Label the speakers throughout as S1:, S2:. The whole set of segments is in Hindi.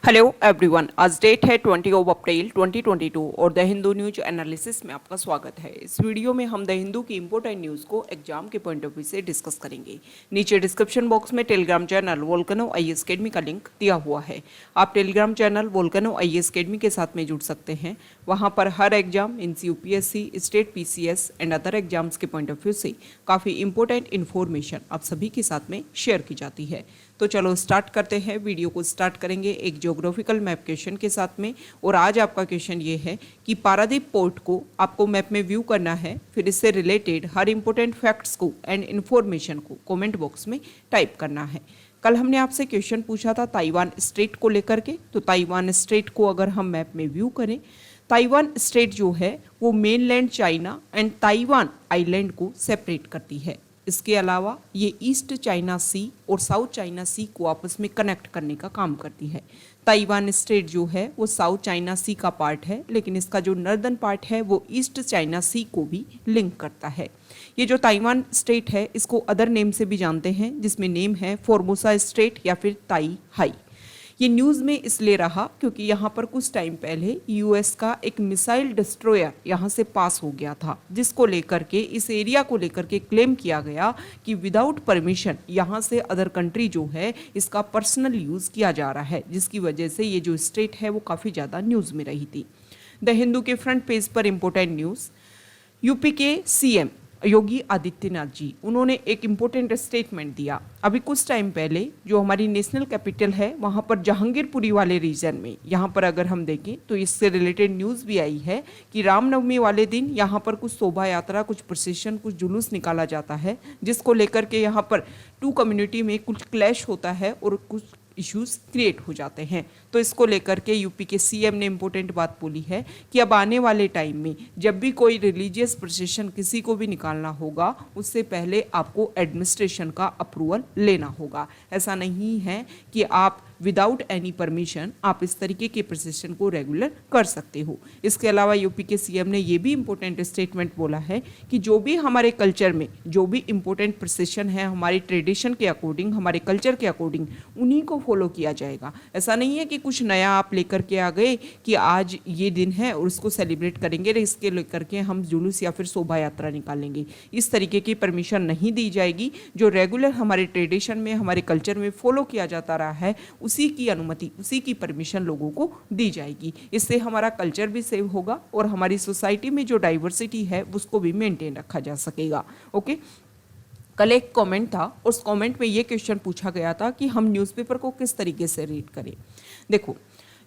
S1: हेलो एवरीवन, आज डेट है 20 अप्रैल 2022 और द हिंदू न्यूज एनालिसिस में आपका स्वागत है। इस वीडियो में हम द हिंदू की इंपॉर्टेंट न्यूज़ को एग्जाम के पॉइंट ऑफ व्यू से डिस्कस करेंगे। नीचे डिस्क्रिप्शन बॉक्स में Telegram channel Volcano IAS academy का लिंक दिया हुआ है। आप Telegram channel Volcano IAS academy के साथ में जुड़ सकते हैं। वहाँ पर हर exam in UPSC, state PCS and other exams के पॉइंट ऑफ व्यू से काफ़ी इंपॉर्टेंट इन्फॉर्मेशन आप सभी के साथ में शेयर की जाती है। तो चलो स्टार्ट करते हैं। वीडियो को स्टार्ट करेंगे एक ज्योग्राफिकल मैप क्वेश्चन के साथ में। और आज आपका क्वेश्चन ये है कि पारादीप पोर्ट को आपको मैप में व्यू करना है, फिर इससे रिलेटेड हर इंपॉर्टेंट फैक्ट्स को एंड इन्फॉर्मेशन को कमेंट बॉक्स में टाइप करना है। कल हमने आपसे क्वेश्चन पूछा था ताइवान स्टेट को लेकर के, तो ताइवान स्टेट को अगर हम मैप में व्यू करें, ताइवान स्टेट जो है वो mainland China and Taiwan island को सेपरेट करती है। इसके अलावा ये ईस्ट चाइना सी और साउथ चाइना सी को आपस में कनेक्ट करने का काम करती है। ताइवान स्टेट जो है वो साउथ चाइना सी का पार्ट है, लेकिन इसका जो नॉर्दर्न पार्ट है वो ईस्ट चाइना सी को भी लिंक करता है। ये जो ताइवान स्टेट है इसको अदर नेम से भी जानते हैं, जिसमें नेम है फॉर्मोसा स्टेट या फिर ताई हाई। ये न्यूज़ में इसलिए रहा क्योंकि यहाँ पर कुछ टाइम पहले यूएस का एक मिसाइल डिस्ट्रॉयर यहाँ से पास हो गया था, जिसको लेकर के इस एरिया को लेकर के क्लेम किया गया कि विदाउट परमिशन यहाँ से अदर कंट्री जो है इसका पर्सनल यूज़ किया जा रहा है, जिसकी वजह से ये जो स्टेट है वो काफ़ी ज़्यादा न्यूज़ में रही थी। द हिंदू के फ्रंट पेज पर इंपॉर्टेंट न्यूज़, यूपी के सीएम योगी आदित्यनाथ जी उन्होंने एक इम्पोर्टेंट स्टेटमेंट दिया। अभी कुछ टाइम पहले जो हमारी नेशनल कैपिटल है वहाँ पर जहांगीरपुरी वाले रीजन में, यहाँ पर अगर हम देखें तो इससे रिलेटेड न्यूज़ भी आई है कि रामनवमी वाले दिन यहाँ पर कुछ शोभा यात्रा, कुछ प्रोसेशन, कुछ जुलूस निकाला जाता है, जिसको लेकर के यहाँ पर टू कम्युनिटी में कुछ क्लैश होता है और कुछ इश्यूज क्रिएट हो जाते हैं। तो इसको लेकर के यूपी के सीएम ने इम्पोर्टेंट बात बोली है कि अब आने वाले टाइम में जब भी कोई रिलीजियस प्रोसेशन किसी को भी निकालना होगा, उससे पहले आपको एडमिनिस्ट्रेशन का अप्रूवल लेना होगा। ऐसा नहीं है कि आप विदाउट एनी परमिशन आप इस तरीके के प्रोसेशन को रेगुलर कर सकते हो। इसके अलावा यूपी के सीएम ने ये भी इम्पोर्टेंट स्टेटमेंट बोला है कि जो भी हमारे कल्चर में जो भी इम्पोर्टेंट प्रोसेशन है, हमारी ट्रेडिशन के अकॉर्डिंग, हमारे कल्चर के अकॉर्डिंग उन्हीं को फॉलो किया जाएगा। ऐसा नहीं है कि कुछ नया आप लेकर के आ गए कि आज ये दिन है और उसको सेलिब्रेट करेंगे, इसके लेकर के हम जुलूस या फिर शोभा यात्रा निकालेंगे। इस तरीके की परमिशन नहीं दी जाएगी। जो रेगुलर हमारे ट्रेडिशन में, हमारे कल्चर में फॉलो किया जाता रहा है, उसी की अनुमति, उसी की परमिशन लोगों को दी जाएगी। इससे हमारा कल्चर भी सेव होगा और हमारी सोसाइटी में जो डाइवर्सिटी है उसको भी मेंटेन रखा जा सकेगा। ओके, कल एक कमेंट था, उस कमेंट में ये क्वेश्चन पूछा गया था कि हम न्यूज़पेपर को किस तरीके से रीड करें। देखो,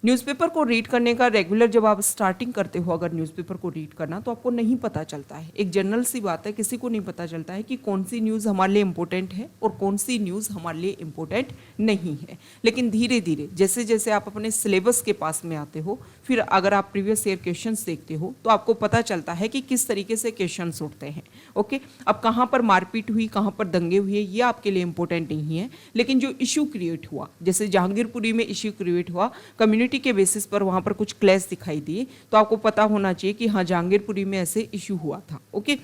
S1: न्यूज़पेपर को रीड करने का रेगुलर जब आप स्टार्टिंग करते हो, अगर न्यूज़पेपर को रीड करना, तो आपको नहीं पता चलता है। एक जनरल सी बात है, किसी को नहीं पता चलता है कि कौन सी न्यूज़ हमारे लिए इम्पोर्टेंट है और कौन सी न्यूज़ हमारे लिए इम्पोर्टेंट नहीं है। लेकिन धीरे धीरे जैसे जैसे आप अपने सिलेबस के पास में आते हो, फिर अगर आप प्रीवियस ईयर क्वेश्चंस देखते हो तो आपको पता चलता है कि किस तरीके से क्वेश्चंस उठते हैं। ओके, अब कहाँ पर मारपीट हुई, कहाँ पर दंगे हुए, ये आपके लिए इम्पोर्टेंट नहीं है। लेकिन जो इशू क्रिएट हुआ, जैसे जहांगीरपुरी में इशू क्रिएट हुआ, कम्युनिटी के बेसिस पर वहां पर कुछ क्लैश दिखाई दिए, तो आपको पता होना चाहिए कि हाँ, जहांगीरपुरी में ऐसे इशू हुआ था। ओके,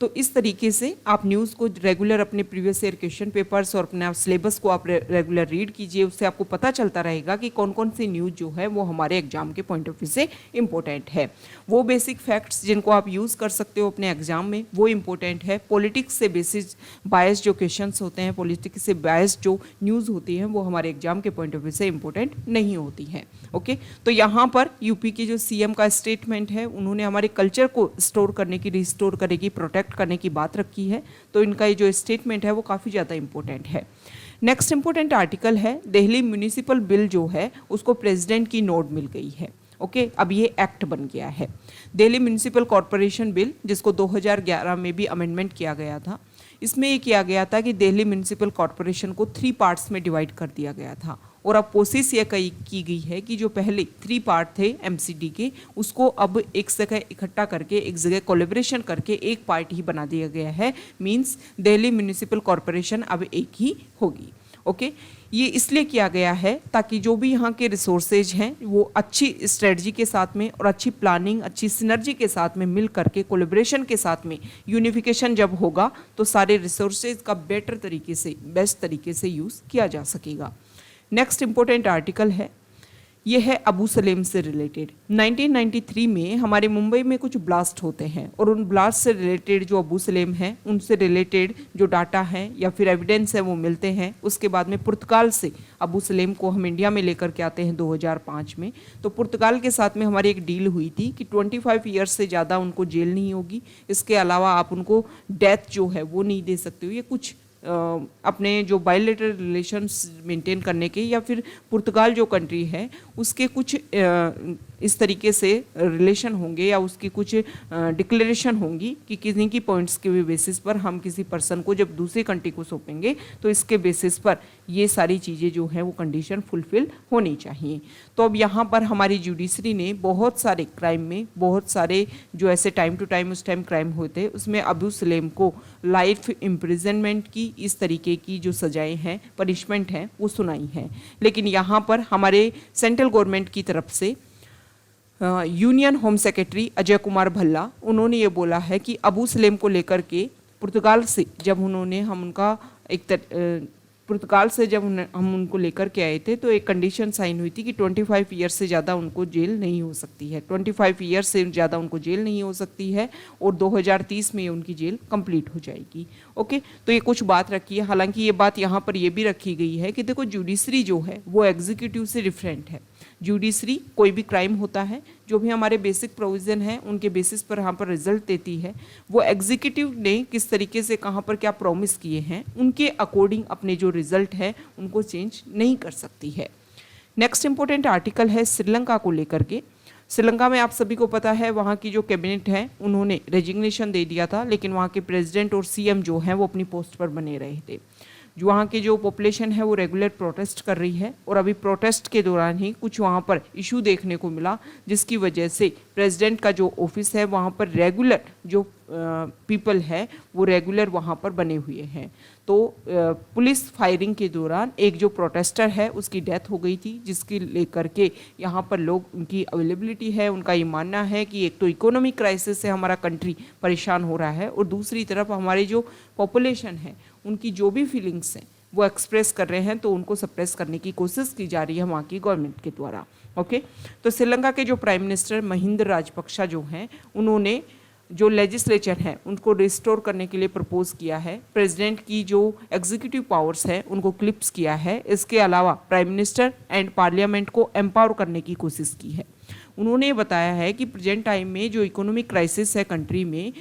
S1: तो इस तरीके से आप न्यूज़ को रेगुलर अपने प्रीवियस ईयर क्वेश्चन पेपर्स और अपने सिलेबस को आप रेगुलर रीड कीजिए। उससे आपको पता चलता रहेगा कि कौन कौन सी न्यूज़ जो है वो हमारे एग्जाम के पॉइंट ऑफ व्यू से इम्पोर्टेंट है। वो बेसिक फैक्ट्स जिनको आप यूज़ कर सकते हो अपने एग्जाम में, वो इम्पोर्टेंट है। पॉलिटिक्स से बेसिस बायस जो क्वेश्चन होते हैं, पॉलिटिक्स से बायस जो न्यूज़ होती हैं, वो हमारे एग्जाम के पॉइंट ऑफ व्यू से इम्पोर्टेंट नहीं होती हैं। ओके, तो यहाँ पर यूपी के जो सीएम का स्टेटमेंट है, उन्होंने हमारे कल्चर को स्टोर करने की, रिस्टोर करने की, प्रोटेक्ट करने की बात रखी है। तो इनका ये जो स्टेटमेंट है वो काफ़ी ज़्यादा इंपॉर्टेंट है। नेक्स्ट इंपॉर्टेंट आर्टिकल है, दिल्ली म्यूनिसिपल बिल जो है उसको प्रेसिडेंट की नोट मिल गई है। ओके, अब ये एक्ट बन गया है। दिल्ली म्यूनिसिपल कॉरपोरेशन बिल, जिसको 2011 में भी अमेंडमेंट किया गया था, इसमें ये किया गया था कि दिल्ली म्यूनिसिपल कॉरपोरेशन को 3 पार्ट्स में डिवाइड कर दिया गया था। और अब कोशिश ये की गई है कि जो पहले 3 पार्ट थे एमसीडी के, उसको अब एक जगह इकट्ठा करके, एक जगह कोलैबोरेशन करके एक पार्ट ही बना दिया गया है। मींस दिल्ली म्यूनिसिपल कॉरपोरेशन अब एक ही होगी। ओके, ये इसलिए किया गया है ताकि जो भी यहाँ के रिसोर्सेज हैं वो अच्छी स्ट्रेटजी के साथ में और अच्छी प्लानिंग, अच्छी सिनर्जी के साथ में मिल करके, कोलैबोरेशन के साथ में, यूनिफिकेशन जब होगा तो सारे रिसोर्सेज का बेटर तरीके से, बेस्ट तरीके से यूज़ किया जा सकेगा। नेक्स्ट इंपॉर्टेंट आर्टिकल है ये है अबू सलेम से रिलेटेड। 1993 में हमारे मुंबई में कुछ ब्लास्ट होते हैं और उन ब्लास्ट से रिलेटेड जो अबू सलेम हैं उनसे रिलेटेड जो डाटा है या फिर एविडेंस है वो मिलते हैं। उसके बाद में पुर्तगाल से अबू सलेम को हम इंडिया में लेकर के आते हैं 2005 में। तो पुर्तगाल के साथ में हमारी एक डील हुई थी कि 25 ईयर्स से ज़्यादा उनको जेल नहीं होगी, इसके अलावा आप उनको डेथ जो है वो नहीं दे सकते हो। ये कुछ अपने जो बायलैटरल रिलेशंस मेंटेन करने के या फिर पुर्तगाल जो कंट्री है उसके कुछ इस तरीके से रिलेशन होंगे या उसकी कुछ डिक्लेरेशन होंगी कि किन्हीं की पॉइंट्स के बेसिस पर हम किसी पर्सन को जब दूसरी कंट्री को सौंपेंगे तो इसके बेसिस पर ये सारी चीज़ें जो हैं वो कंडीशन फुलफिल होनी चाहिए। तो अब यहाँ पर हमारी जुडिशरी ने बहुत सारे क्राइम में, बहुत सारे जो ऐसे टाइम टू टाइम उस टाइम क्राइम होते उसमें अबू सलेम को लाइफ इम्प्रिजनमेंट की इस तरीके की जो सजाएं हैं, पनिशमेंट हैं, वो सुनाई हैं। लेकिन यहाँ पर हमारे सेंट्रल गवर्नमेंट की तरफ से union home secretary Ajay Kumar Bhalla उन्होंने ये बोला है कि अबू सलेम को लेकर के पुर्तगाल से जब उन्होंने हम उनका पुर्तगाल से जब हम उनको लेकर के आए थे तो एक कंडीशन साइन हुई थी कि 25 ईयर से ज़्यादा उनको जेल नहीं हो सकती है, 25 ईयर से ज़्यादा उनको जेल नहीं हो सकती है और 2030 में उनकी जेल कंप्लीट हो जाएगी। ओके, तो ये कुछ बात रखी है। हालांकि ये बात यहाँ पर ये भी रखी गई है कि देखो जुडिशरी जो है वो एग्जीक्यूटिव से डिफरेंट है। जुडिशरी कोई भी क्राइम होता है, जो भी हमारे बेसिक प्रोविज़न है उनके बेसिस पर यहाँ पर रिजल्ट देती है। वो एग्जीक्यूटिव ने किस तरीके से कहाँ पर क्या प्रॉमिस किए हैं उनके अकॉर्डिंग अपने जो रिजल्ट है उनको चेंज नहीं कर सकती है। नेक्स्ट इंपॉर्टेंट आर्टिकल है श्रीलंका को लेकर के। श्रीलंका में आप सभी को पता है वहाँ की जो कैबिनेट है उन्होंने रेजिग्नेशन दे दिया था, लेकिन वहाँ के प्रेसिडेंट और सीएम जो हैं वो अपनी पोस्ट पर बने रहे थे। जो वहाँ की जो पॉपुलेशन है वो रेगुलर प्रोटेस्ट कर रही है और अभी प्रोटेस्ट के दौरान ही कुछ वहाँ पर इशू देखने को मिला जिसकी वजह से प्रेसिडेंट का जो ऑफिस है वहाँ पर रेगुलर जो पीपल है वो रेगुलर वहाँ पर बने हुए हैं। तो पुलिस फायरिंग के दौरान एक जो प्रोटेस्टर है उसकी डेथ हो गई थी, जिसकी लेकर के यहाँ पर लोग उनकी अवेलेबिलिटी है, उनका ये मानना है कि एक तो इकोनॉमिक क्राइसिस से हमारा कंट्री परेशान हो रहा है और दूसरी तरफ हमारी जो पॉपुलेशन है उनकी जो भी फीलिंग्स हैं वो एक्सप्रेस कर रहे हैं, तो उनको सप्रेस करने की कोशिश की जा रही है वहाँ की गवर्नमेंट के द्वारा। ओके, तो श्रीलंका के जो प्राइम मिनिस्टर महिंदा राजपक्षा जो हैं उन्होंने जो लेजिस्लेचर है उनको रिस्टोर करने के लिए प्रपोज किया है। प्रेसिडेंट की जो एग्जीक्यूटिव पावर्स है उनको क्लिप्स किया है। इसके अलावा प्राइम मिनिस्टर एंड पार्लियामेंट को एम्पावर करने की कोशिश की है। उन्होंने बताया है कि प्रेजेंट टाइम में जो इकोनॉमिक क्राइसिस है कंट्री में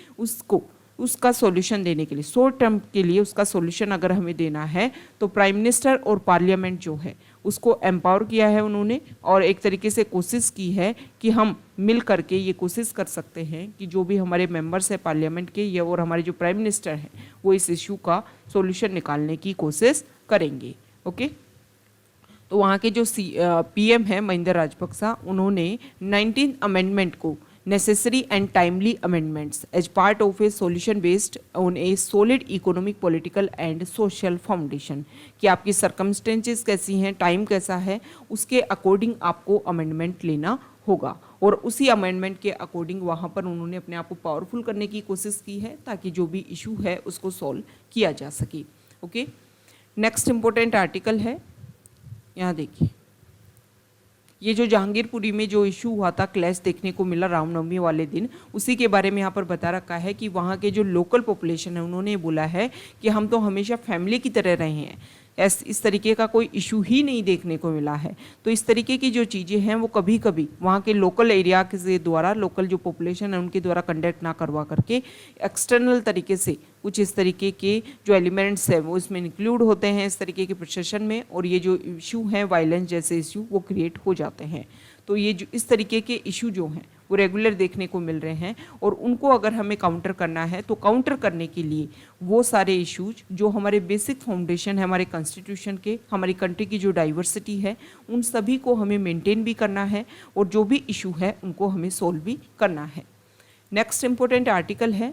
S1: उसका सॉल्यूशन देने के लिए, शॉर्ट टर्म के लिए उसका सॉल्यूशन अगर हमें देना है तो प्राइम मिनिस्टर और पार्लियामेंट जो है उसको एम्पावर किया है उन्होंने और एक तरीके से कोशिश की है कि हम मिल करके ये कोशिश कर सकते हैं कि जो भी हमारे मेंबर्स हैं पार्लियामेंट के ये और हमारे जो प्राइम मिनिस्टर हैं वो इस इशू का सॉल्यूशन निकालने की कोशिश करेंगे। ओके, तो वहाँ के जो पीएम है महिंदा राजपक्षा उन्होंने 19th अमेंडमेंट को necessary and timely amendments as part of a solution based on a solid economic, political and social foundation कि आपकी circumstances कैसी हैं, टाइम कैसा है, उसके अकॉर्डिंग आपको अमेंडमेंट लेना होगा और उसी अमेंडमेंट के अकॉर्डिंग वहाँ पर उन्होंने अपने आप को पावरफुल करने की कोशिश की है ताकि जो भी इशू है उसको सॉल्व किया जा सके। ओके, नेक्स्ट इम्पोर्टेंट आर्टिकल है, यहाँ देखिए ये जो जहांगीरपुरी में जो इशू हुआ था, क्लैश देखने को मिला रामनवमी वाले दिन, उसी के बारे में यहाँ पर बता रखा है कि वहाँ के जो लोकल पॉपुलेशन है उन्होंने बोला है कि हम तो हमेशा फैमिली की तरह रहे हैं, इस तरीके का कोई इशू ही नहीं देखने को मिला है। तो इस तरीके की जो चीज़ें हैं वो कभी कभी वहाँ के लोकल एरिया के द्वारा, लोकल जो पॉपुलेशन है उनके द्वारा कंडक्ट ना करवा करके एक्सटर्नल तरीके से कुछ इस तरीके के जो एलिमेंट्स हैं वो इसमें इंक्लूड होते हैं इस तरीके के प्रोसेशन में और ये जो इशू हैं वायलेंस जैसे इशू वो क्रिएट हो जाते हैं। तो ये जो इस तरीके के इशू जो हैं वो रेगुलर देखने को मिल रहे हैं और उनको अगर हमें काउंटर करना है तो काउंटर करने के लिए वो सारे इश्यूज जो हमारे बेसिक फाउंडेशन है हमारे कॉन्स्टिट्यूशन के, हमारी कंट्री की जो डाइवर्सिटी है, उन सभी को हमें मेंटेन भी करना है और जो भी इशू है उनको हमें सोल्व भी करना है। नेक्स्ट इम्पोर्टेंट आर्टिकल है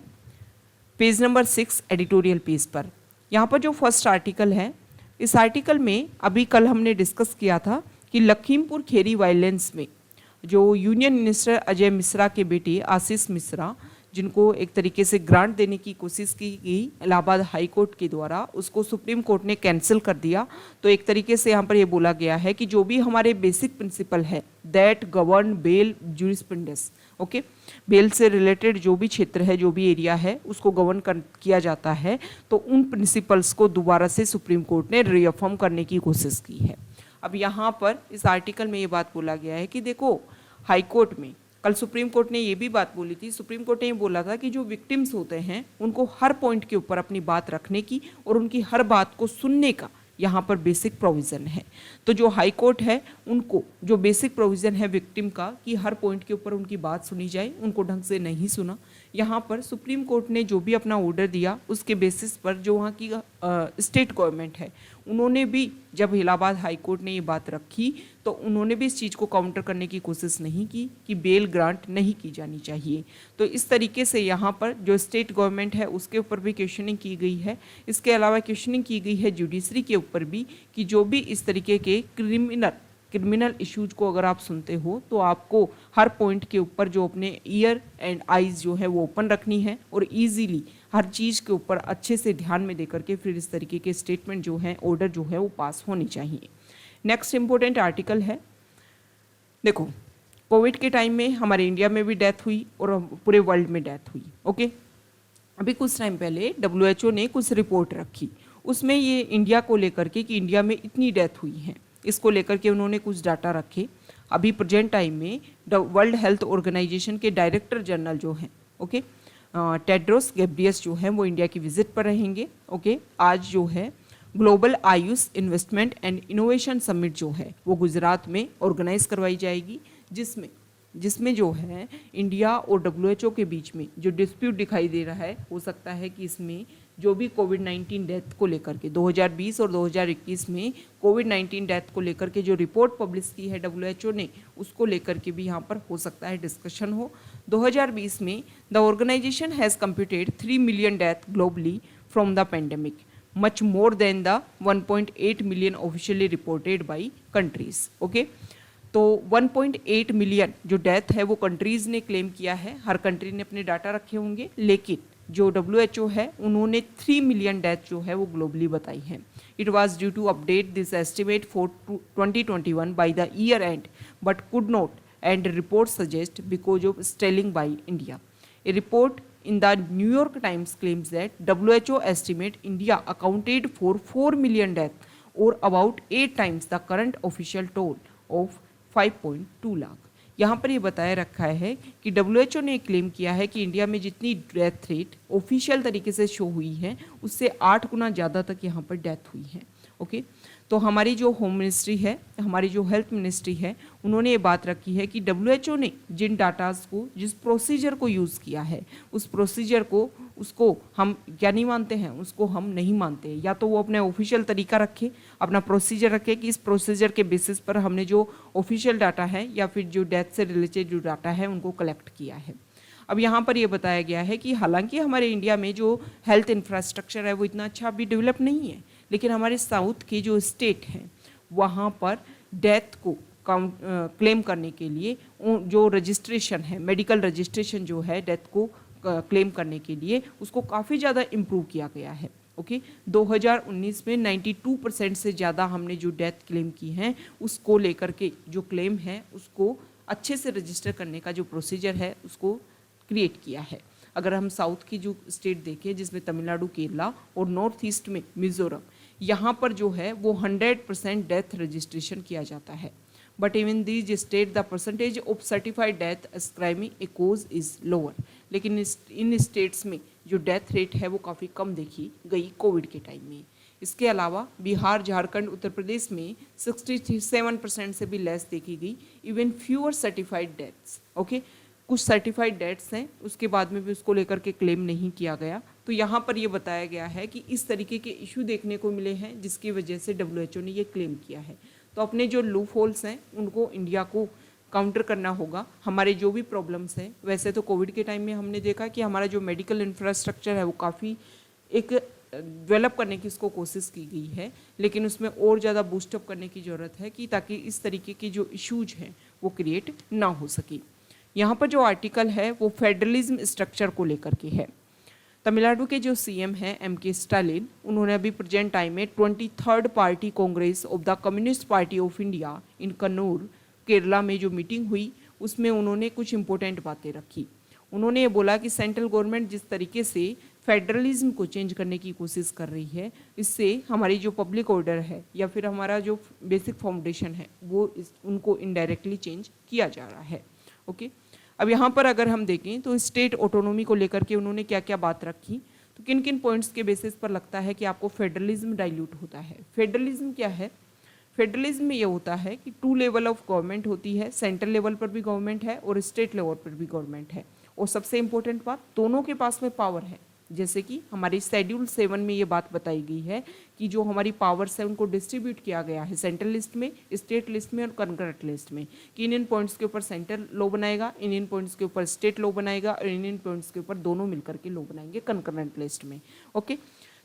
S1: पेज नंबर 6 एडिटोरियल पेज पर। यहाँ पर जो फर्स्ट आर्टिकल है, इस आर्टिकल में अभी कल हमने डिस्कस किया था कि लखीमपुर खीरी वायलेंस में जो यूनियन मिनिस्टर अजय मिश्रा के बेटे आशीष मिश्रा जिनको एक तरीके से ग्रांट देने की कोशिश की गई इलाहाबाद हाई कोर्ट के द्वारा, उसको सुप्रीम कोर्ट ने कैंसिल कर दिया। तो एक तरीके से यहाँ पर ये बोला गया है कि जो भी हमारे बेसिक प्रिंसिपल है that govern bail jurisprudence, okay, bail से रिलेटेड जो भी क्षेत्र है, जो भी एरिया है, उसको गवर्न किया जाता है, तो उन प्रिंसिपल्स को दोबारा से सुप्रीम कोर्ट ने रीअफर्म करने की कोशिश की है। अब यहाँ पर इस आर्टिकल में ये बात बोला गया है कि देखो, हाई कोर्ट में कल सुप्रीम कोर्ट ने ये भी बात बोली थी, सुप्रीम कोर्ट ने ये बोला था कि जो विक्टिम्स होते हैं उनको हर पॉइंट के ऊपर अपनी बात रखने की और उनकी हर बात को सुनने का यहाँ पर बेसिक प्रोविज़न है। तो जो हाई कोर्ट है उनको जो बेसिक प्रोविज़न है विक्टिम का कि हर पॉइंट के ऊपर उनकी बात सुनी जाए, उनको ढंग से नहीं सुना। यहाँ पर सुप्रीम कोर्ट ने जो भी अपना ऑर्डर दिया उसके बेसिस पर जो वहाँ की स्टेट गवर्नमेंट है उन्होंने भी, जब इलाहाबाद हाई कोर्ट ने ये बात रखी तो उन्होंने भी इस चीज़ को काउंटर करने की कोशिश नहीं की कि बेल ग्रांट नहीं की जानी चाहिए। तो इस तरीके से यहाँ पर जो स्टेट गवर्नमेंट है उसके ऊपर भी क्वेश्चनिंग की गई है। इसके अलावा क्वेश्चनिंग की गई है जुडिशरी के ऊपर भी कि जो भी इस तरीके के क्रिमिनल इश्यूज को अगर आप सुनते हो तो आपको हर पॉइंट के ऊपर जो अपने ईयर एंड आईज जो है वो ओपन रखनी है और इजीली हर चीज़ के ऊपर अच्छे से ध्यान में देकर के फिर इस तरीके के स्टेटमेंट जो है, ऑर्डर जो है वो पास होनी चाहिए। नेक्स्ट इंपॉर्टेंट आर्टिकल है, देखो कोविड के टाइम में हमारे इंडिया में भी डेथ हुई और पूरे वर्ल्ड में डेथ हुई, ओके। अभी कुछ टाइम पहले WHO ने कुछ रिपोर्ट रखी, उसमें ये इंडिया को लेकर के कि इंडिया में इतनी डेथ हुई है, इसको लेकर के उन्होंने कुछ डाटा रखे। अभी प्रेजेंट टाइम में वर्ल्ड हेल्थ ऑर्गेनाइजेशन के डायरेक्टर जनरल जो हैं, ओके, टेड्रोस गैब्रियस जो हैं वो इंडिया की विजिट पर रहेंगे, ओके। आज जो है global Ayush investment and innovation summit जो है वो गुजरात में ऑर्गेनाइज करवाई जाएगी, जिसमें जो है इंडिया और WHO के बीच में जो डिस्प्यूट दिखाई दे रहा है, हो सकता है कि इसमें जो भी कोविड-19 डेथ को लेकर के 2020 और 2021 में कोविड-19 डेथ को लेकर के जो रिपोर्ट पब्लिश की है WHO ने, उसको लेकर के भी यहाँ पर हो सकता है डिस्कशन हो। 2020 में the organisation has computed 3 million death globally from the pandemic, much more than the 1.8 million officially reported by countries, okay. तो 1.8 मिलियन जो डेथ है वो कंट्रीज़ ने क्लेम किया है, हर कंट्री ने अपने डाटा रखे होंगे, लेकिन जो WHO है उन्होंने 3 मिलियन डेथ जो है वो ग्लोबली बताई है। It was due to update this estimate for 2021 by the year end but could not and report suggest because of stalling by India. A report in the New York Times claims that WHO estimate India accounted for 4 million deaths or about 8 times the current official toll of 5.2 lakh. यहाँ पर ये बताया रखा है कि WHO ने क्लेम किया है कि इंडिया में जितनी डेथ रेट ऑफिशियल तरीके से शो हुई है उससे 8 गुना ज़्यादा तक यहाँ पर डेथ हुई है, ओके। तो हमारी जो होम मिनिस्ट्री है, हमारी जो हेल्थ मिनिस्ट्री है, उन्होंने ये बात रखी है कि WHO ने जिन डाटाज को, जिस प्रोसीजर को यूज़ किया है, उस प्रोसीजर को, उसको हम क्या नहीं मानते हैं, उसको हम नहीं मानते। या तो वो अपने ऑफिशियल तरीका रखे, अपना प्रोसीजर रखे कि इस प्रोसीजर के बेसिस पर हमने जो ऑफिशियल डाटा है या फिर जो डेथ से रिलेटेड जो डाटा है उनको कलेक्ट किया है। अब यहाँ पर ये बताया गया है कि हालांकि हमारे इंडिया में जो हेल्थ इंफ्रास्ट्रक्चर है वो इतना अच्छा अभी डेवलप नहीं है, लेकिन हमारे साउथ के जो स्टेट हैं वहाँ पर डेथ को क्लेम करने के लिए जो रजिस्ट्रेशन है, मेडिकल रजिस्ट्रेशन जो है डेथ को क्लेम करने के लिए, उसको काफ़ी ज़्यादा इम्प्रूव किया गया है, ओके। 2019 में 92% से ज़्यादा हमने जो डेथ क्लेम की हैं उसको लेकर के जो क्लेम है उसको अच्छे से रजिस्टर करने का जो प्रोसीजर है उसको क्रिएट किया है। अगर हम साउथ की जो स्टेट देखें जिसमें तमिलनाडु, केरला और नॉर्थ ईस्ट में मिजोरम, यहाँ पर जो है वो 100% डेथ रजिस्ट्रेशन किया जाता है। But even these state the percentage of certified death ascribing a cause is lower. लेकिन इन स्टेट्स में जो डेथ रेट है वो काफ़ी कम देखी गई कोविड के टाइम में। इसके अलावा बिहार, झारखंड, उत्तर प्रदेश में 67% से भी लेस देखी गई। Even fewer certified deaths, okay. कुछ सर्टिफाइड डेट्स हैं उसके बाद में भी उसको लेकर के क्लेम नहीं किया गया। तो यहाँ पर ये बताया गया है कि इस तरीके के इशू देखने को मिले हैं जिसकी वजह से WHO ने ये क्लेम किया है। तो अपने जो लूप होल्स हैं उनको इंडिया को काउंटर करना होगा। हमारे जो भी प्रॉब्लम्स हैं, वैसे तो कोविड के टाइम में हमने देखा कि हमारा जो मेडिकल इंफ्रास्ट्रक्चर है वो काफ़ी एक डेवलप करने की उसको कोशिश की गई है, लेकिन उसमें और ज़्यादा बूस्टअप करने की ज़रूरत है कि ताकि इस तरीके के जो इश्यूज हैं वो क्रिएट ना हो सके। यहाँ पर जो आर्टिकल है वो फेडरलिज्म स्ट्रक्चर को लेकर के है। तमिलनाडु के जो सीएम हैं M.K. स्टालिन, उन्होंने अभी प्रेजेंट टाइम में 23rd party Congress of the communist party of India in Kannur Kerala में जो मीटिंग हुई उसमें उन्होंने कुछ इंपॉर्टेंट बातें रखी। उन्होंने ये बोला कि सेंट्रल गवर्नमेंट जिस तरीके से फेडरलिज्म को चेंज करने की कोशिश कर रही है, इससे हमारी जो पब्लिक ऑर्डर है या फिर हमारा जो बेसिक फाउंडेशन है वो उनको इनडायरेक्टली चेंज किया जा रहा है। ओके, अब यहाँ पर अगर हम देखें तो स्टेट ऑटोनॉमी को लेकर के उन्होंने क्या क्या बात रखी, तो किन किन पॉइंट्स के बेसिस पर लगता है कि आपको फेडरलिज्म डाइल्यूट होता है। फेडरलिज्म क्या है? फेडरलिज्म में ये होता है कि 2 लेवल ऑफ गवर्नमेंट होती है, सेंट्रल लेवल पर भी गवर्नमेंट है और स्टेट लेवल पर भी गवर्नमेंट है। और सबसे इंपॉर्टेंट बात, दोनों के पास में पावर है। जैसे कि हमारी शेड्यूल 7 में ये बात बताई गई है कि जो हमारी पावर्स है उनको डिस्ट्रीब्यूट किया गया है सेंट्रल लिस्ट में, स्टेट लिस्ट में और कंकरेंट लिस्ट में, कि इन पॉइंट्स के ऊपर सेंट्रल लॉ बनाएगा, इन पॉइंट्स के ऊपर स्टेट लॉ बनाएगा और इन पॉइंट्स के ऊपर दोनों मिलकर के लॉ बनाएंगे कंकरेंट लिस्ट में। ओके,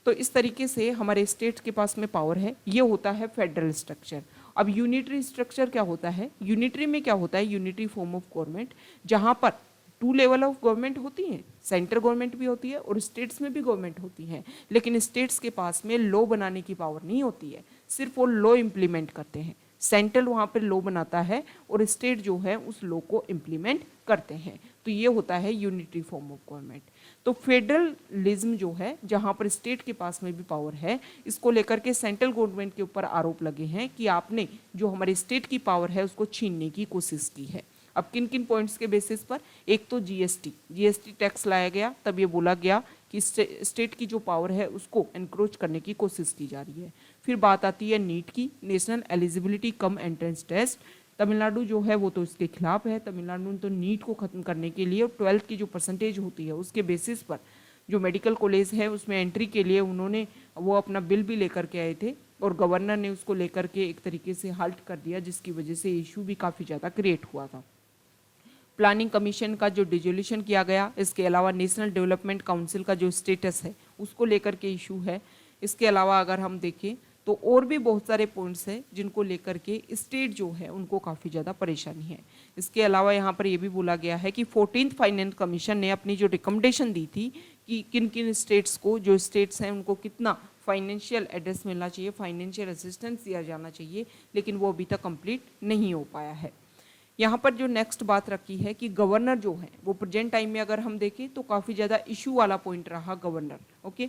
S1: तो इस तरीके से हमारे स्टेट के पास में पावर है, ये होता है फेडरल स्ट्रक्चर। अब यूनिटरी स्ट्रक्चर क्या होता है? यूनिटरी में क्या होता है? यूनिटरी फॉर्म ऑफ गवर्नमेंट, जहाँ पर 2 लेवल ऑफ गवर्नमेंट होती हैं, सेंट्रल गवर्नमेंट भी होती है और स्टेट्स में भी गवर्नमेंट होती है, लेकिन स्टेट्स के पास में लॉ बनाने की पावर नहीं होती है, सिर्फ वो लॉ इम्प्लीमेंट करते हैं। सेंट्रल वहाँ पर लॉ बनाता है और स्टेट जो है उस लॉ को इम्प्लीमेंट करते हैं। तो ये होता है यूनिटरी फॉर्म ऑफ गवर्नमेंट। तो फेडरलिज्म जो है, जहाँ पर स्टेट के पास में भी पावर है, इसको लेकर के सेंट्रल गवर्नमेंट के ऊपर आरोप लगे हैं कि आपने जो हमारे स्टेट की पावर है उसको छीनने की कोशिश की है। अब किन किन पॉइंट्स के बेसिस पर? एक तो जीएसटी टैक्स लाया गया, तब ये बोला गया कि स्टेट की जो पावर है उसको एनक्रोच करने की कोशिश की जा रही है। फिर बात आती है नीट की, National Eligibility cum Entrance Test. Tamil Nadu जो है वो तो इसके खिलाफ है। तमिलनाडु ने तो नीट को खत्म करने के लिए 12th की जो परसेंटेज होती है उसके बेसिस पर जो मेडिकल कॉलेज है उसमें एंट्री के लिए उन्होंने वो अपना बिल भी लेकर के आए थे और गवर्नर ने उसको लेकर के एक तरीके से हाल्ट कर दिया, जिसकी वजह से इशू भी काफ़ी ज़्यादा क्रिएट हुआ था। प्लानिंग कमीशन का जो डिसोल्यूशन किया गया, इसके अलावा नेशनल डेवलपमेंट काउंसिल का जो स्टेटस है उसको लेकर के इशू है। इसके अलावा अगर हम देखें तो और भी बहुत सारे पॉइंट्स हैं जिनको लेकर के स्टेट जो है उनको काफ़ी ज़्यादा परेशानी है। इसके अलावा यहाँ पर ये भी बोला गया है कि 14th फाइनेंस कमीशन ने अपनी जो रिकमेंडेशन दी थी कि किन किन स्टेट्स को, जो स्टेट्स हैं उनको कितना फाइनेंशियल एड्रेस मिलना चाहिए, फाइनेंशियल असिस्टेंस दिया जाना चाहिए, लेकिन वो अभी तक कंप्लीट नहीं हो पाया है। यहाँ पर जो नेक्स्ट बात रखी है कि गवर्नर जो है वो प्रेजेंट टाइम में अगर हम देखें तो काफ़ी ज़्यादा इशू वाला पॉइंट रहा गवर्नर। ओके,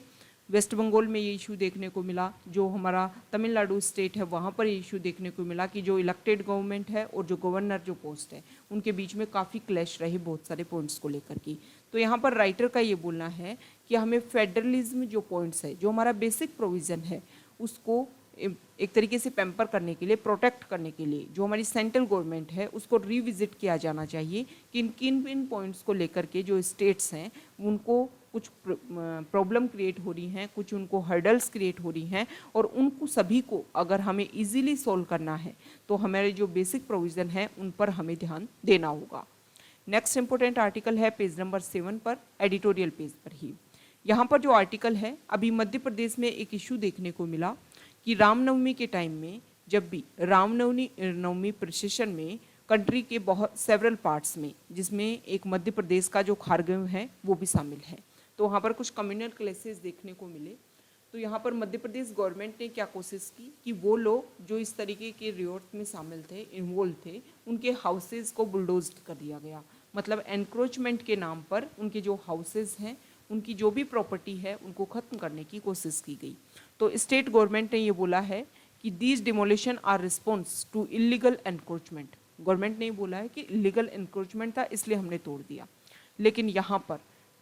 S1: वेस्ट बंगाल में ये इशू देखने को मिला, जो हमारा तमिलनाडु स्टेट है वहाँ पर ये इशू देखने को मिला कि जो इलेक्टेड गवर्नमेंट है और जो गवर्नर जो पोस्ट है उनके बीच में काफ़ी क्लैश रही बहुत सारे पॉइंट्स को लेकर की। तो यहाँ पर राइटर का ये बोलना है कि हमें फेडरलिज्म जो पॉइंट्स है, जो हमारा बेसिक प्रोविज़न है, उसको एक तरीके से पैम्पर करने के लिए, प्रोटेक्ट करने के लिए जो हमारी सेंट्रल गवर्नमेंट है उसको रिविजिट किया जाना चाहिए कि किन पॉइंट्स को लेकर के जो स्टेट्स हैं उनको कुछ प्रॉब्लम क्रिएट हो रही हैं, कुछ उनको हर्डल्स क्रिएट हो रही हैं, और उनको सभी को अगर हमें इजीली सॉल्व करना है तो हमारे जो बेसिक प्रोविज़न है उन पर हमें ध्यान देना होगा। नेक्स्ट इंपॉर्टेंट आर्टिकल है पेज नंबर 7 पर, एडिटोरियल पेज पर ही। यहाँ पर जो आर्टिकल है, अभी मध्य प्रदेश में एक इशू देखने को मिला कि रामनवमी के टाइम में जब भी रामनवमी प्रोसेशन में कंट्री के बहुत सेवरल पार्ट्स में, जिसमें एक मध्य प्रदेश का जो खारगेव है वो भी शामिल है, तो वहाँ पर कुछ कम्युनल क्लेसेस देखने को मिले। तो यहाँ पर मध्य प्रदेश गवर्नमेंट ने क्या कोशिश की कि वो लोग जो इस तरीके के रिवॉर्ट में शामिल थे, इन्वॉल्व थे, उनके हाउसेज को बुलडोज कर दिया गया। मतलब एनक्रोचमेंट के नाम पर उनके जो हाउसेज हैं, उनकी जो भी प्रॉपर्टी है, उनको ख़त्म करने की कोशिश की गई। तो स्टेट गवर्नमेंट ने ये बोला है कि these demolition are response to illegal encroachment. Government ने बोला है कि इलीगल एनक्रोचमेंट था इसलिए हमने तोड़ दिया। लेकिन यहाँ पर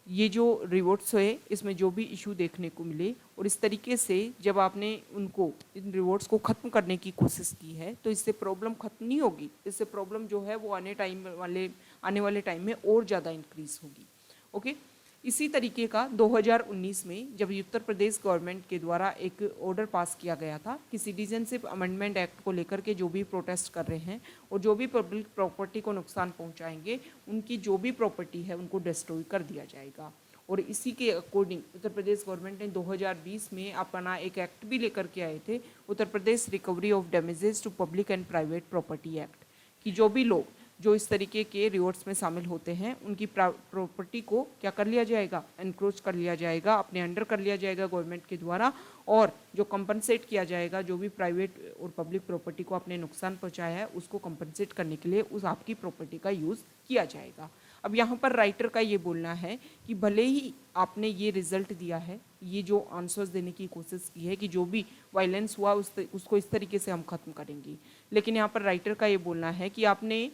S1: ये जो रिवॉर्ड्स हुए, इसमें जो भी इशू देखने को मिले, और इस तरीके से जब आपने उनको इन रिवॉर्ड्स को ख़त्म करने की कोशिश की है तो इससे प्रॉब्लम ख़त्म नहीं होगी, इससे प्रॉब्लम जो है वो आने वाले टाइम में और ज़्यादा इंक्रीज़ होगी। ओके, इसी तरीके का 2019 में जब उत्तर प्रदेश गवर्नमेंट के द्वारा एक ऑर्डर पास किया गया था कि सिटीजनशिप अमेंडमेंट एक्ट को लेकर के जो भी प्रोटेस्ट कर रहे हैं और जो भी पब्लिक प्रॉपर्टी को नुकसान पहुंचाएंगे, उनकी जो भी प्रॉपर्टी है उनको डिस्ट्रॉय कर दिया जाएगा। और इसी के अकॉर्डिंग उत्तर प्रदेश गवर्नमेंट ने 2020 में अपना एक एक्ट भी लेकर के आए थे, Uttar Pradesh recovery of damages to public and private property act, कि जो भी लोग जो इस तरीके के रिवॉर्ड्स में शामिल होते हैं उनकी प्रॉपर्टी को क्या कर लिया जाएगा, एनक्रोच कर लिया जाएगा, अपने अंडर कर लिया जाएगा गवर्नमेंट के द्वारा, और जो कंपनसेट किया जाएगा, जो भी प्राइवेट और पब्लिक प्रॉपर्टी को आपने नुकसान पहुंचाया है उसको कंपनसेट करने के लिए उस आपकी प्रॉपर्टी का यूज़ किया जाएगा। अब यहाँ पर राइटर का ये बोलना है कि भले ही आपने ये रिजल्ट दिया है, ये जो आंसर्स देने की कोशिश की है कि जो भी वायलेंस हुआ उसको इस तरीके से हम खत्म करेंगे, लेकिन यहाँ पर राइटर का ये बोलना है कि आपने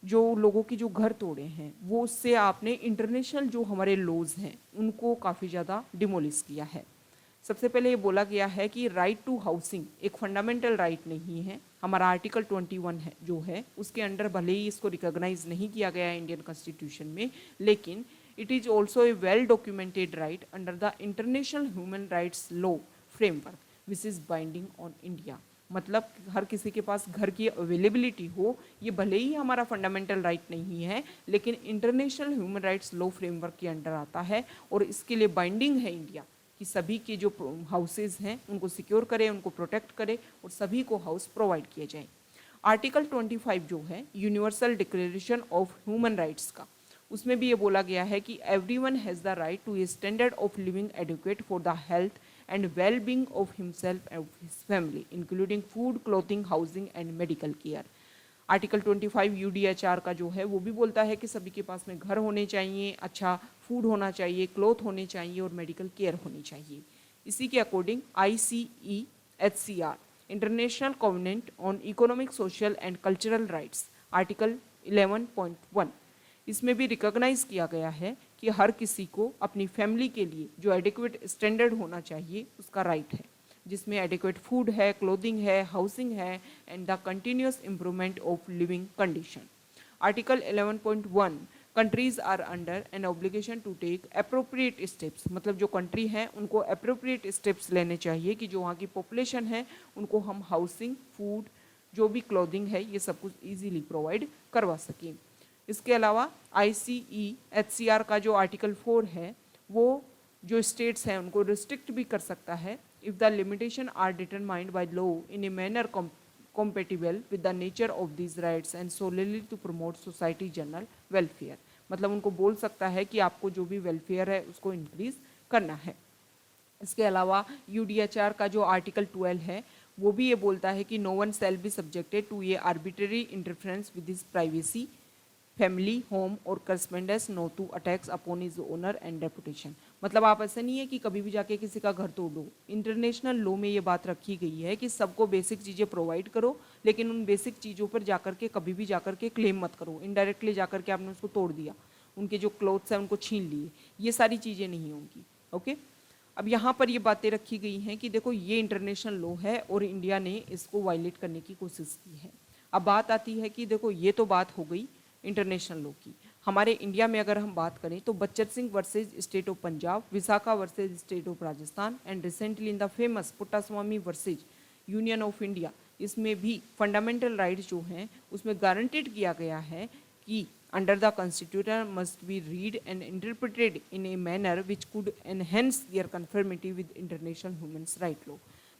S1: जो लोगों की जो घर तोड़े हैं वो उससे आपने इंटरनेशनल जो हमारे लॉज हैं उनको काफ़ी ज़्यादा डिमोलिश किया है। सबसे पहले ये बोला गया है कि राइट टू हाउसिंग एक फंडामेंटल राइट नहीं है, हमारा आर्टिकल 21 है जो है उसके अंडर भले ही इसको रिकॉग्नाइज नहीं किया गया है इंडियन कॉन्स्टिट्यूशन में, लेकिन it is also a well documented right under the international human rights law framework which is binding on India. मतलब हर किसी के पास घर की अवेलेबिलिटी हो, ये भले ही हमारा फंडामेंटल राइट नहीं है लेकिन international human rights law framework के अंडर आता है और इसके लिए बाइंडिंग है इंडिया कि सभी के जो हाउसेज हैं उनको सिक्योर करे, उनको प्रोटेक्ट करे और सभी को हाउस प्रोवाइड किए जाए। आर्टिकल 25 जो है universal declaration of human rights का, उसमें भी ये बोला गया है कि everyone has the right to a standard of living adequate for the health and well-being of himself and his family, including food, clothing, housing and medical care. Article 25 UDHR का जो है वो भी बोलता है कि सभी के पास में घर होने चाहिए, अच्छा फूड होना चाहिए, क्लोथ होने चाहिए और मेडिकल केयर होनी चाहिए। इसी के according ICEHCR international covenant on economic, social and cultural rights article 11.1 इसमें भी रिकॉग्नाइज किया गया है कि हर किसी को अपनी फैमिली के लिए जो एडिक्वेट स्टैंडर्ड होना चाहिए उसका राइट है, जिसमें एडिक्वेट फूड है, क्लोथिंग है, हाउसिंग है and the continuous improvement of living condition. Article 11.1 countries are under an obligation to take appropriate steps, मतलब जो कंट्री हैं उनको अप्रोप्रिएट स्टेप्स लेने चाहिए कि जो वहाँ की पॉपुलेशन है उनको हम हाउसिंग, फूड, जो भी क्लोथिंग है ये सब कुछ ईजीली प्रोवाइड करवा सकें। इसके अलावा ICEHCR का जो आर्टिकल 4 है वो जो स्टेट्स हैं उनको रिस्ट्रिक्ट भी कर सकता है if the limitation are determined by law in a manner compatible with the nature of these rights and solely to promote society general welfare। मतलब उनको बोल सकता है कि आपको जो भी वेलफेयर है उसको इंक्रीज करना है। इसके अलावा UDHR का जो आर्टिकल 12 है वो भी ये बोलता है कि no one shall be subjected to a arbitrary interference with his privacy, family, home और correspondence no to attacks upon his honour and reputation. मतलब आप ऐसा नहीं है कि कभी भी जाके किसी का घर तोड़ दो। इंटरनेशनल लॉ में ये बात रखी गई है कि सबको बेसिक चीज़ें प्रोवाइड करो, लेकिन उन बेसिक चीज़ों पर जाकर के कभी भी जाकर के क्लेम मत करो। इनडायरेक्टली जाकर के आपने उसको तोड़ दिया, उनके जो क्लोथ्स हैं उनको छीन लिए, ये सारी चीज़ें नहीं होंगी। ओके, अब यहाँ पर ये बातें रखी गई हैं कि देखो ये इंटरनेशनल लॉ है और इंडिया ने इसको वायलेट करने की कोशिश की है। अब बात आती है कि देखो ये तो बात हो गई इंटरनेशनल लॉ की। हमारे इंडिया में अगर हम बात करें तो Bachchan Singh versus state of Punjab, Vishakha versus state of Rajasthan and recently in the famous Puttaswamy versus union of India, इसमें भी फंडामेंटल राइट्स जो हैं उसमें गारंटेड किया गया है कि under the constitution must be read and interpreted in a manner which could enhance their conformity with international human right law.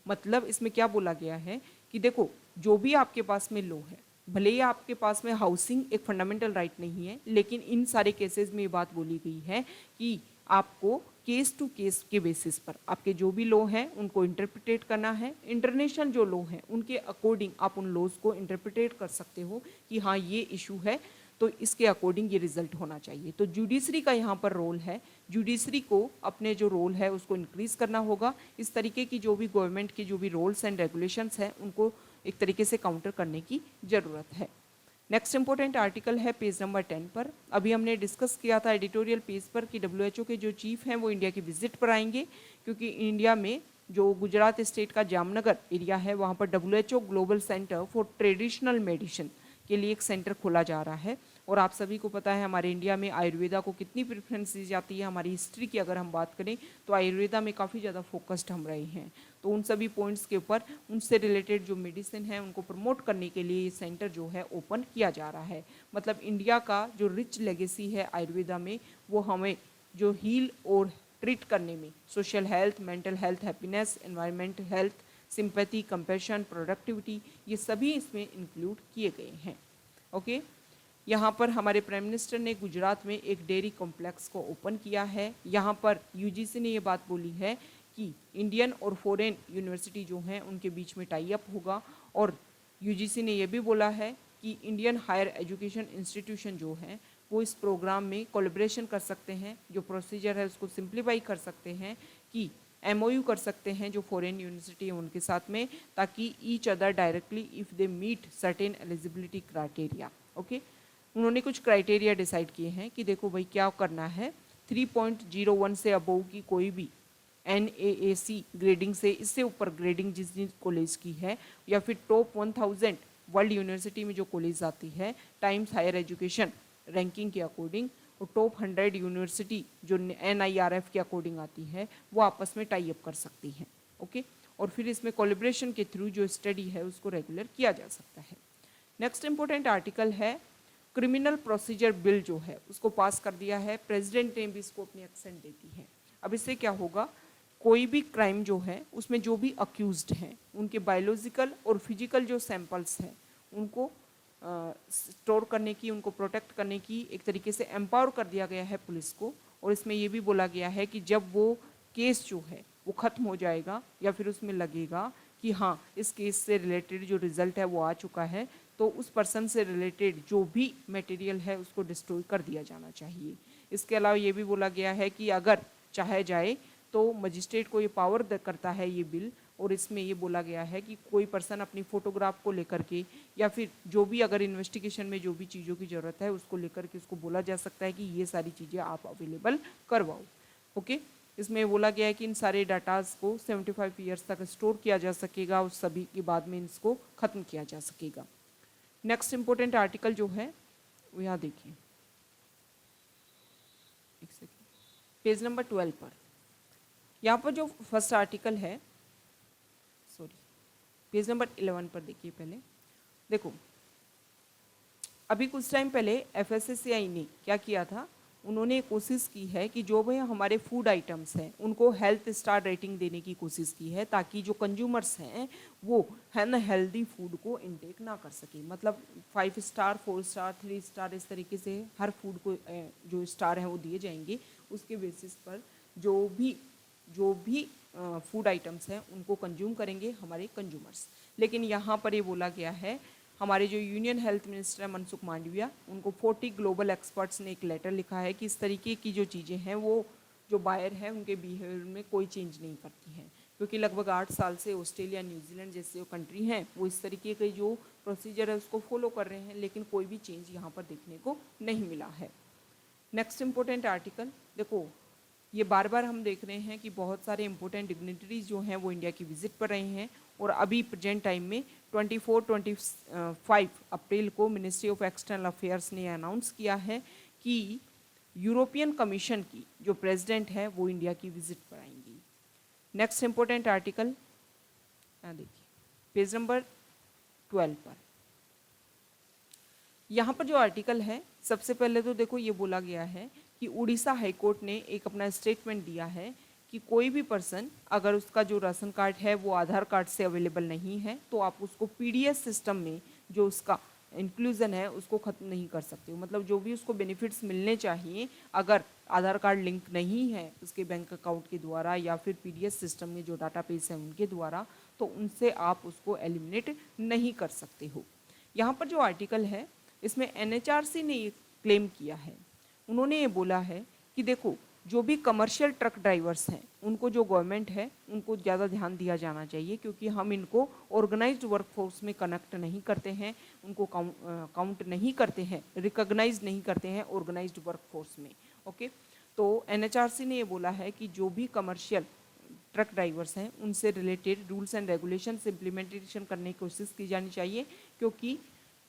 S1: मतलब इसमें क्या बोला गया है कि देखो जो भी आपके पास में लॉ है, भले ही आपके पास में हाउसिंग एक फंडामेंटल राइट नहीं है, लेकिन इन सारे केसेस में ये बात बोली गई है कि आपको केस टू केस के बेसिस पर आपके जो भी लॉ हैं उनको इंटरप्रिटेट करना है। इंटरनेशनल जो लॉ हैं उनके अकॉर्डिंग आप उन लॉज को इंटरप्रिटेट कर सकते हो कि हाँ ये इशू है तो इसके अकॉर्डिंग ये रिजल्ट होना चाहिए। तो जुडिशरी का यहाँ पर रोल है, जुडिशरी को अपने जो रोल है उसको इंक्रीज करना होगा। इस तरीके की जो भी गवर्नमेंट की जो भी रूल्स एंड रेगुलेशंस हैं उनको एक तरीके से काउंटर करने की ज़रूरत है। नेक्स्ट इंपॉर्टेंट आर्टिकल है पेज नंबर 10 पर। अभी हमने डिस्कस किया था एडिटोरियल पेज पर कि WHO के जो चीफ हैं वो इंडिया की विजिट पर आएंगे, क्योंकि इंडिया में जो गुजरात स्टेट का जामनगर एरिया है वहाँ पर WHO global centre for traditional medicine के लिए एक सेंटर खोला जा रहा है। और आप सभी को पता है हमारे इंडिया में आयुर्वेदा को कितनी प्रेफरेंस दी जाती है। हमारी हिस्ट्री की अगर हम बात करें तो आयुर्वेदा में काफ़ी ज़्यादा फोकस्ड हम रहे हैं। तो उन सभी पॉइंट्स के ऊपर उनसे रिलेटेड जो मेडिसिन है उनको प्रमोट करने के लिए ये सेंटर जो है ओपन किया जा रहा है। मतलब इंडिया का जो रिच लेगेसी है आयुर्वेदा में वो हमें जो हील और ट्रीट करने में social health, mental health, happiness, environment health, sympathy, compassion, productivity, ये सभी इसमें इंक्लूड किए गए हैं। ओके। यहाँ पर हमारे प्राइम मिनिस्टर ने गुजरात में एक डेयरी कॉम्प्लेक्स को ओपन किया है। यहाँ पर यूजीसी ने ये बात बोली है कि इंडियन और फॉरेन यूनिवर्सिटी जो हैं उनके बीच में टाई अप होगा, और यूजीसी ने ये भी बोला है कि इंडियन हायर एजुकेशन इंस्टीट्यूशन जो हैं वो इस प्रोग्राम में कोलैबोरेशन कर सकते हैं, जो प्रोसीजर है उसको सिंप्लीफाई कर सकते हैं, कि एमओयू कर सकते हैं जो फॉरेन यूनिवर्सिटी है उनके साथ में, ताकि each other directly if they meet certain eligibility criteria. Okay, उन्होंने कुछ क्राइटेरिया डिसाइड किए हैं कि देखो भाई क्या करना है, 3.01 से अबव की कोई भी NAAC ग्रेडिंग से इससे ऊपर ग्रेडिंग जिस जिस कॉलेज की है, या फिर टॉप 1000 वर्ल्ड यूनिवर्सिटी में जो कॉलेज आती है टाइम्स हायर एजुकेशन रैंकिंग के अकॉर्डिंग, और टॉप 100 यूनिवर्सिटी जो NIRF के अकॉर्डिंग आती है, वो आपस में टाई अप कर सकती हैं। ओके, और फिर इसमें कोलैबोरेशन के थ्रू जो स्टडी है उसको रेगुलर किया जा सकता है। नेक्स्ट इंपॉर्टेंट आर्टिकल है क्रिमिनल प्रोसीजर बिल जो है उसको पास कर दिया है, प्रेसिडेंट ने भी इसको अपनी एक्सेंट दे दी है। अब इससे क्या होगा, कोई भी क्राइम जो है उसमें जो भी अक्यूज्ड हैं उनके बायोलॉजिकल और फिजिकल जो सैंपल्स हैं उनको स्टोर करने की, उनको प्रोटेक्ट करने की एक तरीके से एम्पावर कर दिया गया है पुलिस को। और इसमें ये भी बोला गया है कि जब वो केस जो है वो ख़त्म हो जाएगा या फिर उसमें लगेगा कि हाँ इस केस से रिलेटेड जो रिज़ल्ट है वो आ चुका है, तो उस पर्सन से रिलेटेड जो भी मटेरियल है उसको डिस्ट्रॉय कर दिया जाना चाहिए। इसके अलावा ये भी बोला गया है कि अगर चाहे जाए तो मजिस्ट्रेट को ये पावर करता है ये बिल, और इसमें ये बोला गया है कि कोई पर्सन अपनी फ़ोटोग्राफ को लेकर के या फिर जो भी अगर इन्वेस्टिगेशन में जो भी चीज़ों की ज़रूरत है उसको लेकर के उसको बोला जा सकता है कि ये सारी चीज़ें आप अवेलेबल करवाओ। ओके, इसमें बोला गया है कि इन सारे डाटाज को 75 ईयर्स तक स्टोर किया जा सकेगा, उस सभी के बाद में इसको ख़त्म किया जा सकेगा। नेक्स्ट इंपॉर्टेंट आर्टिकल जो है वो यहाँ देखिए, एक सेकेंड, पेज नंबर 12 पर। यहाँ पर जो फर्स्ट आर्टिकल है, सॉरी पेज नंबर 11 पर देखिए। पहले देखो, अभी कुछ टाइम पहले FSSAI ने क्या किया था, उन्होंने कोशिश की है कि जो भी हमारे फूड आइटम्स हैं उनको हेल्थ स्टार रेटिंग देने की कोशिश की है, ताकि जो कंज्यूमर्स हैं वो है ना हेल्दी फूड को इनटेक ना कर सके। मतलब 5 स्टार, 4 स्टार, 3 स्टार इस तरीके से हर फूड को जो स्टार हैं वो दिए जाएंगे। उसके बेसिस पर जो भी फूड आइटम्स हैं उनको कंज्यूम करेंगे हमारे कंज्यूमर्स। लेकिन यहाँ पर ये बोला गया है, हमारे जो यूनियन हेल्थ मिनिस्टर है मनसुख मांडविया, उनको 40 ग्लोबल एक्सपर्ट्स ने एक लेटर लिखा है कि इस तरीके की जो चीज़ें हैं वो जो बायर है उनके बिहेवियर में कोई चेंज नहीं करती हैं, क्योंकि लगभग 8 साल से ऑस्ट्रेलिया, न्यूजीलैंड जैसे जो कंट्री हैं वो इस तरीके के जो प्रोसीजर है उसको फॉलो कर रहे हैं, लेकिन कोई भी चेंज यहाँ पर देखने को नहीं मिला है। नेक्स्ट इम्पोर्टेंट आर्टिकल देखो, ये बार बार हम देख रहे हैं कि बहुत सारे इंपॉर्टेंट डिग्निटरीज जो हैं वो इंडिया की विजिट पर रहे हैं, और अभी प्रेजेंट टाइम में 24-25 अप्रैल को मिनिस्ट्री ऑफ एक्सटर्नल अफेयर्स ने अनाउंस किया है कि यूरोपियन कमीशन की जो प्रेसिडेंट है वो इंडिया की विजिट पर आएंगी। नेक्स्ट इंपॉर्टेंट आर्टिकल देखिए पेज नंबर 12 पर। यहाँ पर जो आर्टिकल है, सबसे पहले तो देखो ये बोला गया है कि उड़ीसा हाईकोर्ट ने एक अपना स्टेटमेंट दिया है कि कोई भी पर्सन अगर उसका जो राशन कार्ड है वो आधार कार्ड से अवेलेबल नहीं है तो आप उसको PDS सिस्टम में जो उसका इंक्लूजन है उसको ख़त्म नहीं कर सकते हो। मतलब जो भी उसको बेनिफिट्स मिलने चाहिए, अगर आधार कार्ड लिंक नहीं है उसके बैंक अकाउंट के द्वारा या फिर PDS सिस्टम में जो डाटाबेस है उनके द्वारा, तो उनसे आप उसको एलिमिनेट नहीं कर सकते हो। यहाँ पर जो आर्टिकल है इसमें NHRC ने ये क्लेम किया है, उन्होंने ये बोला है कि देखो जो भी कमर्शियल ट्रक ड्राइवर्स हैं उनको जो गवर्नमेंट है उनको ज़्यादा ध्यान दिया जाना चाहिए, क्योंकि हम इनको ऑर्गेनाइज्ड वर्कफोर्स में कनेक्ट नहीं करते हैं, उनको काउंट नहीं करते हैं, रिकॉग्नाइज नहीं करते हैं ऑर्गेनाइज्ड वर्कफोर्स में। ओके, तो NHRC ने ये बोला है कि जो भी कमर्शियल ट्रक ड्राइवर्स हैं उनसे related rules and regulations implementation करने की कोशिश की जानी चाहिए, क्योंकि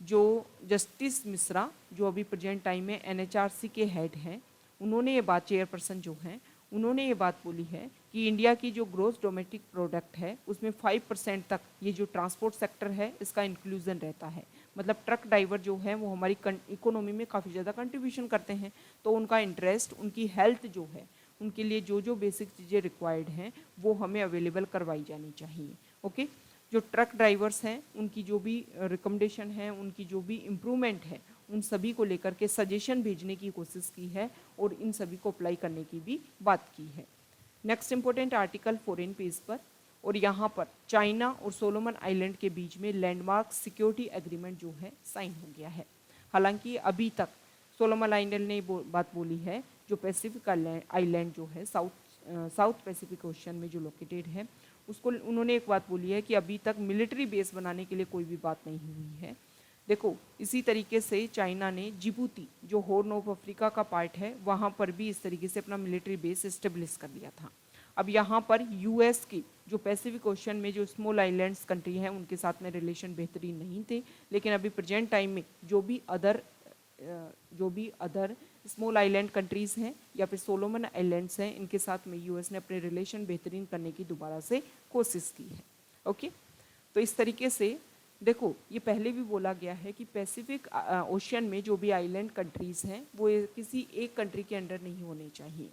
S1: जो जस्टिस मिश्रा जो अभी प्रेजेंट टाइम में NHRC के हेड हैं, उन्होंने ये बात, चेयरपर्सन जो हैं उन्होंने ये बात बोली है कि इंडिया की जो ग्रोस डोमेस्टिक प्रोडक्ट है उसमें 5% तक ये जो ट्रांसपोर्ट सेक्टर है इसका इंक्लूजन रहता है। मतलब ट्रक ड्राइवर जो है वो हमारी इकोनॉमी में काफ़ी ज़्यादा कंट्रीब्यूशन करते हैं, तो उनका इंटरेस्ट, उनकी हेल्थ जो है, उनके लिए जो जो बेसिक चीज़ें रिक्वायर्ड हैं वो हमें अवेलेबल करवाई जानी चाहिए। ओके, जो ट्रक ड्राइवर्स हैं उनकी जो भी रिकमेंडेशन है, उनकी जो भी इम्प्रूवमेंट है, उन सभी को लेकर के सजेशन भेजने की कोशिश की है और इन सभी को अप्लाई करने की भी बात की है। Next important article foreign page पर, और यहाँ पर चाइना और सोलोमन आइलैंड के बीच में लैंडमार्क सिक्योरिटी एग्रीमेंट जो है साइन हो गया है। हालांकि अभी तक सोलोमन आइलैंड ने बात बोली है, जो पैसिफिक आइलैंड जो है साउथ पैसिफिक ओशन में जो लोकेटेड है, उसको उन्होंने एक बात बोली है कि अभी तक मिलिट्री बेस बनाने के लिए कोई भी बात नहीं हुई है। देखो, इसी तरीके से चाइना ने जिबूती जो हॉर्न ऑफ अफ्रीका का पार्ट है वहाँ पर भी इस तरीके से अपना मिलिट्री बेस इस्टेब्लिश कर लिया था। अब यहाँ पर यूएस की जो पैसिफिक ओशन में जो स्मॉल आइलैंड्स कंट्री हैं उनके साथ में रिलेशन बेहतरीन नहीं थे, लेकिन अभी प्रेजेंट टाइम में जो भी अदर स्मॉल आइलैंड कंट्रीज़ हैं या फिर सोलोमन आइलैंड्स हैं, इनके साथ में यूएस ने अपने रिलेशन बेहतरीन करने की दोबारा से कोशिश की है। ओके, तो इस तरीके से देखो, ये पहले भी बोला गया है कि पैसिफिक ओशन में जो भी आइलैंड कंट्रीज़ हैं वो किसी एक कंट्री के अंडर नहीं होने चाहिए,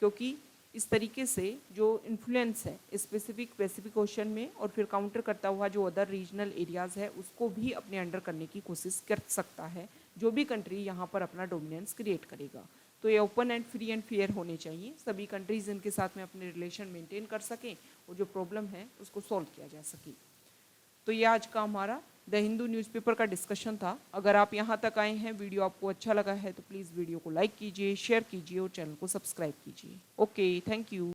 S1: क्योंकि इस तरीके से जो इन्फ्लुएंस है स्पेसिफिक पैसिफिक ओशन में और फिर काउंटर करता हुआ जो अदर रीजनल एरियाज़ है उसको भी अपने अंडर करने की कोशिश कर सकता है जो भी कंट्री यहाँ पर अपना डोमिनेंस क्रिएट करेगा। तो ये open and free and fair होने चाहिए, सभी कंट्रीज़ इनके साथ में अपने रिलेशन मेंटेन कर सकें और जो प्रॉब्लम है उसको सॉल्व किया जा सके। तो ये आज का हमारा द हिंदू न्यूज़पेपर का डिस्कशन था। अगर आप यहाँ तक आए हैं, वीडियो आपको अच्छा लगा है तो प्लीज़ वीडियो को लाइक कीजिए, शेयर कीजिए और चैनल को सब्सक्राइब कीजिए। Okay, thank you.